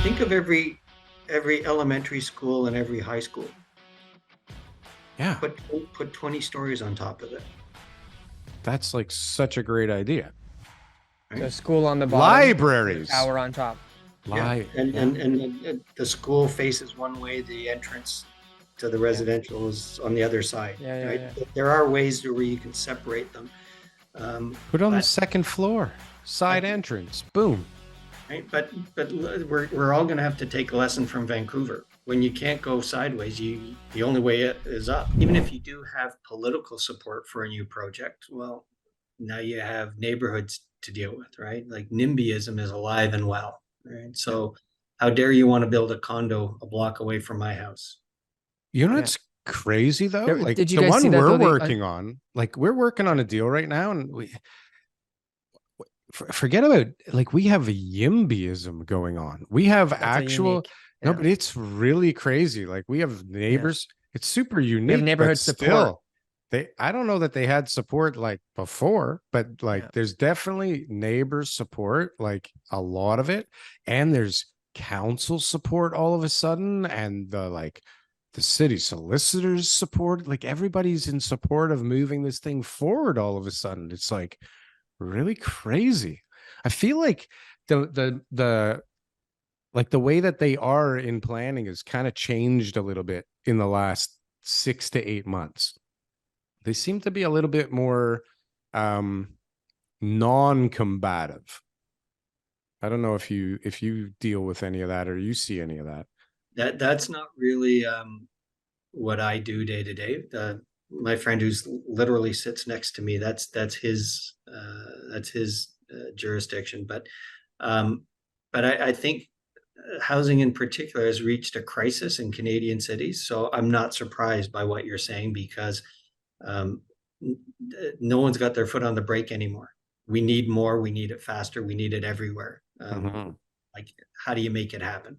Think of every elementary school and every high school. Yeah, Put 20 stories on top of it, that's like such a great idea. So right? school on the bottom, Libraries. tower on top. Yeah, and, Yeah. and the school faces one way, the entrance to the residential is on the other side, Yeah, right? yeah. There are ways where you can separate them. Put on the But second floor, side entrance, boom. right, but we're all going to have to take a lesson from Vancouver. When you can't go sideways, the only way is up. Even if you do have political support for a new project, well, now you have neighborhoods to deal with, right? Like NIMBYism is alive and well, right? So how dare you want to build a condo a block away from my house? You know what's crazy though? Like Did you the guys see one that, we're though, working on, like we're working on a deal right now, and forget about, like, we have a Yimbysm going on. We have That's actual no, yeah. but it's really crazy. Like we have neighbors. It's super unique. We have neighborhood but support. Still, I don't know that they had support like before, but like there's definitely neighbor support, like a lot of it, and there's council support all of a sudden, and the city solicitors support. Like everybody's in support of moving this thing forward all of a sudden. It's like really crazy. I feel like the like the way that they are in planning has kind of changed a little bit in the last 6 to 8 months. They seem to be a little bit more non-combative. I don't know if you deal with any of that or you see any of that. That's not really what I do day to day. My friend who's literally sits next to me, that's his jurisdiction. But I think housing in particular has reached a crisis in Canadian cities. So I'm not surprised by what you're saying, because no one's got their foot on the brake anymore. We need more. We need it faster. We need it everywhere. Like, how do you make it happen?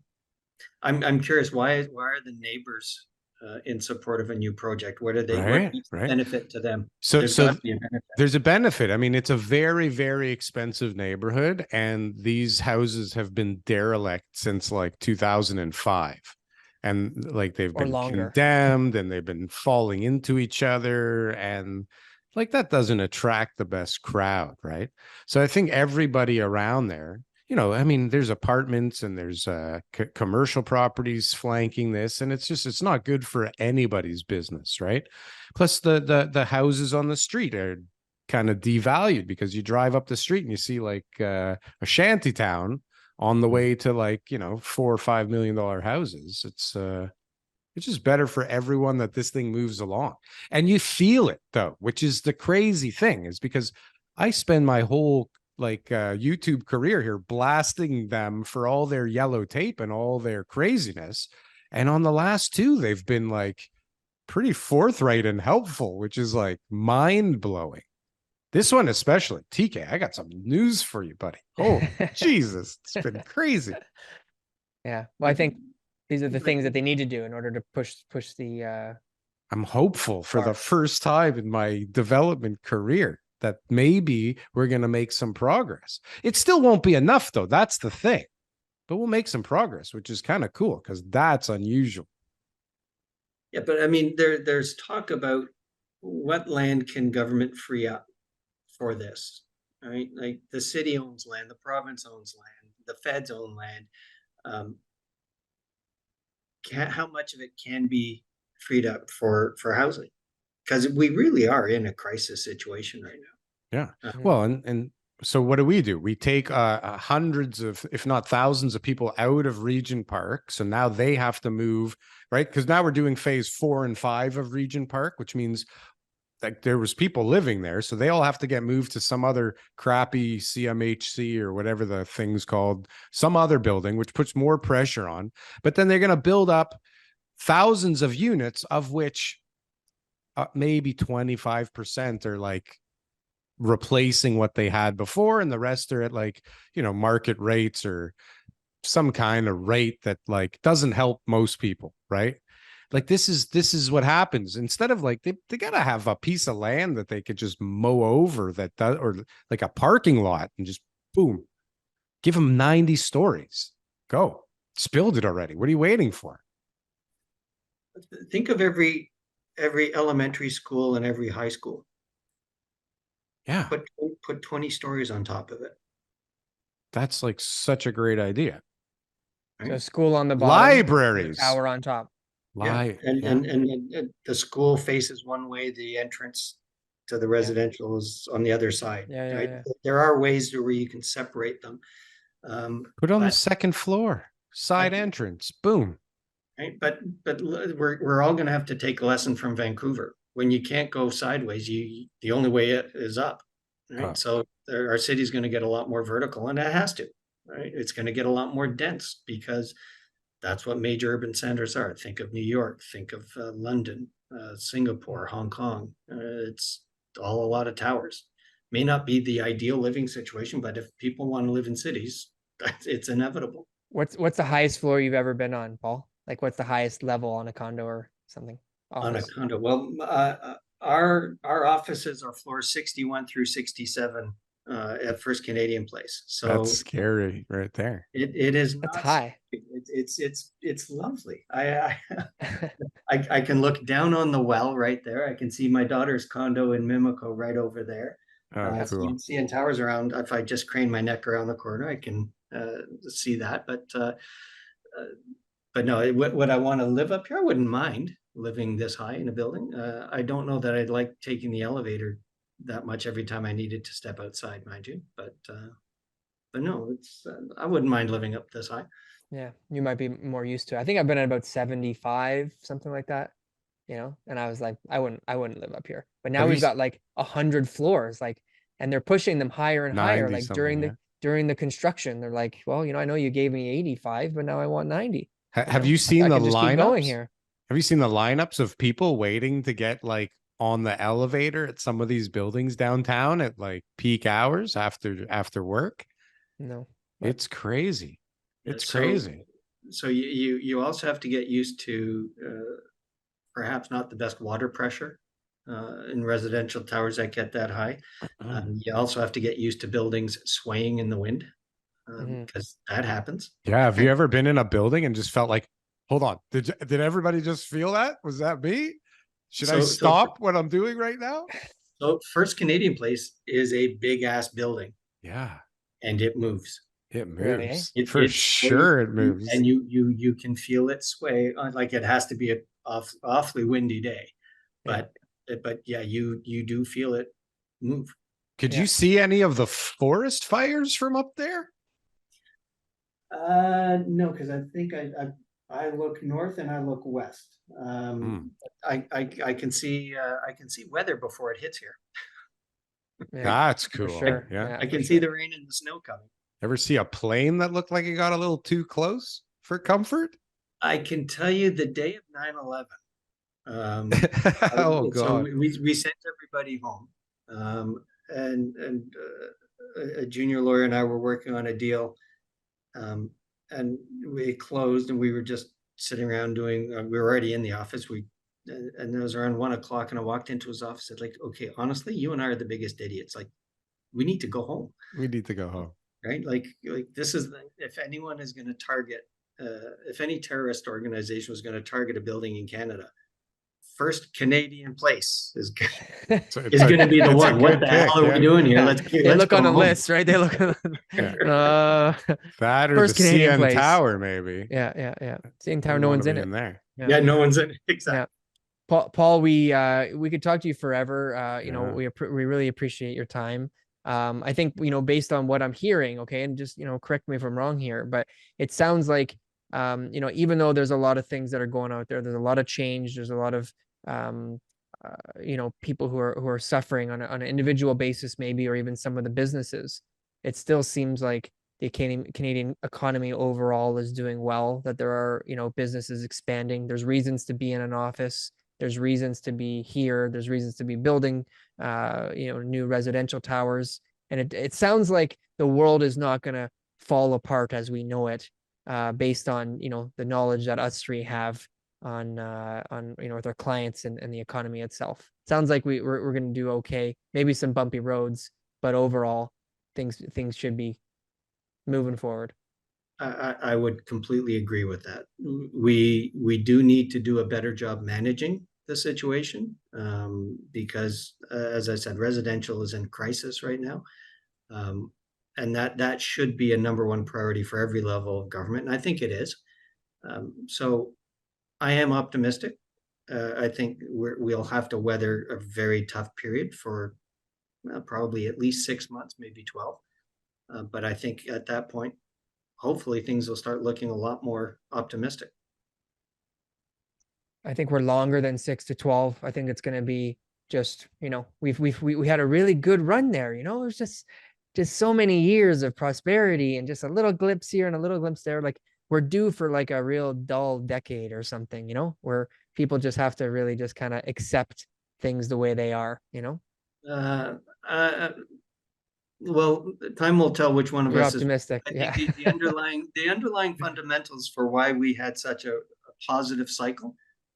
I'm curious, why are the neighbors in support of a new project? What are they? What benefit to them? So There's got to be a benefit. There's a benefit. I mean, it's a very, very expensive neighborhood, and these houses have been derelict since like 2005. And like they've been condemned, and they've been falling into each other, and like that doesn't attract the best crowd, right? So I think everybody around there, I mean, there's apartments and there's commercial properties flanking this, and it's not good for anybody's business, right? Plus the houses on the street are kind of devalued, because you drive up the street and you see like a shanty town on the way to like, $4 or $5 million houses. It's just better for everyone that this thing moves along. And you feel it though, which is the crazy thing, is because I spend my whole YouTube career here blasting them for all their yellow tape and all their craziness. And on the last two, they've been like pretty forthright and helpful, which is like mind blowing. This one especially, TK, I got some news for you, buddy. Oh, Jesus, it's been crazy. Yeah, well, I think these are the things that they need to do in order to push the. I'm hopeful for the first time in my development career that maybe we're going to make some progress. It still won't be enough, though. That's the thing. But we'll make some progress, which is kind of cool, because that's unusual. Yeah, but I mean, there's talk about what land can government free up for this, right? Like the city owns land, the province owns land, the feds own land. How much of it can be freed up for housing? Because we really are in a crisis situation right now. Yeah. Well, and so what do? We take hundreds of, if not thousands of people out of Regent Park. So now they have to move, right? Because now we're doing phase 4 and 5 of Regent Park, which means like there was people living there. So they all have to get moved to some other crappy CMHC or whatever the thing's called, some other building, which puts more pressure on. But then they're going to build up thousands of units, of which maybe 25% are like replacing what they had before, and the rest are at like, market rates or some kind of rate that like doesn't help most people, right? Like this is what happens. Instead of like they gotta have a piece of land that they could just mow over, that does, or like a parking lot, and just boom, give them 90 stories, go. Just build it already. What are you waiting for? Think of every elementary school and every high school. Yeah. Put 20 stories on top of it. That's like such a great idea. So Right? school on the bottom, Libraries. tower on top. And the school faces one way, the entrance to the residential is on the other side. Yeah. There are ways where you can separate them. Put on the second floor, side entrance, boom. Right, but we're all going to have to take a lesson from Vancouver. When you can't go sideways, the only way it is up. Right, so our city's going to get a lot more vertical, and it has to. Right, it's going to get a lot more dense because that's what major urban centers are. Think of New York, think of London, Singapore, Hong Kong. It's all a lot of towers. May not be the ideal living situation, but if people want to live in cities, it's inevitable. What's the highest floor you've ever been on, Paul? Like, what's the highest level on a condo or something? Office? On a condo. Well, our offices are floors 61 through 67 at First Canadian Place. So that's scary right there. It is that's not high. It's lovely. I can look down on the well right there. I can see my daughter's condo in Mimico right over there. Cool. So you can see in towers around. If I just crane my neck around the corner, I can see that. But no, would I want to live up here? I wouldn't mind living this high in a building. I don't know that I'd like taking the elevator that much every time I needed to step outside, mind you. But no, it's I wouldn't mind living up this high. Yeah, you might be more used to it. I think I've been at about 75, something like that. You know, and I was like, I wouldn't live up here. But now we've got like 100 floors, like, and they're pushing them higher and higher. Like during the construction, they're like, well, you know, I know you gave me 85, but now I want 90. Have you seen the lineups? Here. Have you seen the lineups of people waiting to get like on the elevator at some of these buildings downtown at like peak hours after work? No, it's crazy. It's crazy. So you also have to get used to perhaps not the best water pressure in residential towers that get that high. You also have to get used to buildings swaying in the wind. Because that happens. Yeah. Have you ever been in a building and just felt like, hold on, did everybody just feel that? Was that me? Should I stop what I'm doing right now? So First Canadian Place is a big ass building. Yeah. And it moves. It moves. For sure it moves. And you can feel it sway. Like it has to be an awfully windy day. But yeah, you do feel it move. Could you see any of the forest fires from up there? No, because I think I look north and I look west. I can see weather before it hits here. That's cool. Sure. Yeah. I can see the rain and the snow coming. Ever see a plane that looked like it got a little too close for comfort? I can tell you the day of 9/11. Oh God. So we sent everybody home. And a junior lawyer and I were working on a deal. And we closed and we were just sitting around doing, we were already in the office. And it was around 1 o'clock and I walked into his office and said, like, okay, honestly, you and I are the biggest idiots. Like, we need to go home. We need to go home. Right? Like this is, if anyone is going to target, if any terrorist organization was going to target a building in Canada, First Canadian Place is going to be the one. What the hell are we doing here? Let's look on the list, right? They look on that or First the Canadian CN Tower, maybe. Yeah. CN Tower, no one's in it. There. Yeah, no one's in it. Exactly. Yeah. Paul, we could talk to you forever. You know, we really appreciate your time. I think, you know, based on what I'm hearing, okay, and just, you know, correct me if I'm wrong here, but it sounds like, you know, even though there's a lot of things that are going out there, there's a lot of change, there's a lot of, you know, people who are suffering on an individual basis, maybe, or even some of the businesses. It still seems like the Canadian economy overall is doing well, that there are, you know, businesses expanding. There's reasons to be in an office. There's reasons to be here. There's reasons to be building, you know, new residential towers. And it sounds like the world is not going to fall apart as we know it, based on, you know, the knowledge that us three have on, you know, with our clients and the economy itself. Sounds like we're going to do okay. Maybe some bumpy roads, but overall things should be moving forward. I would completely agree with that. We do need to do a better job managing the situation, because, as I said, residential is in crisis right now. And that should be a number one priority for every level of government, and I think it is. So I am optimistic. I think we'll have to weather a very tough period for probably at least 6 months, maybe 12. But I think at that point, hopefully things will start looking a lot more optimistic. I think we're longer than 6 to 12. I think it's going to be just, we had a really good run there. It was just so many years of prosperity and just a little glimpse here and a little glimpse there. Like we're due for like a real dull decade or something, where people just have to really just kind of accept things the way they are, Well, time will tell which one of You're us optimistic. is. Yeah. The underlying fundamentals for why we had such a positive cycle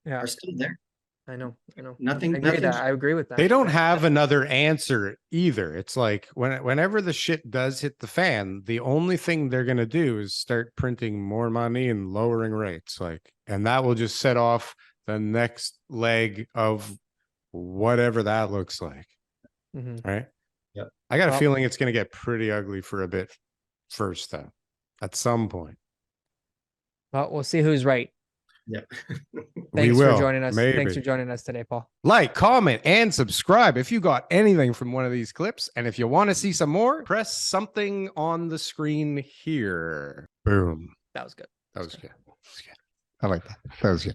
are still there. I know. Nothing. I agree with that. They don't have another answer either. It's like whenever the shit does hit the fan, the only thing they're going to do is start printing more money and lowering rates. And that will just set off the next leg of whatever that looks like. Mm-hmm. Right. Yep. I got a feeling it's going to get pretty ugly for a bit first, though, at some point. Well, we'll see who's right. Yeah. Thanks for joining us. Maybe. Thanks for joining us today, Paul. Like, comment, and subscribe if you got anything from one of these clips. And if you want to see some more, press something on the screen here. Boom. That was good. That was good. I like that. That was good.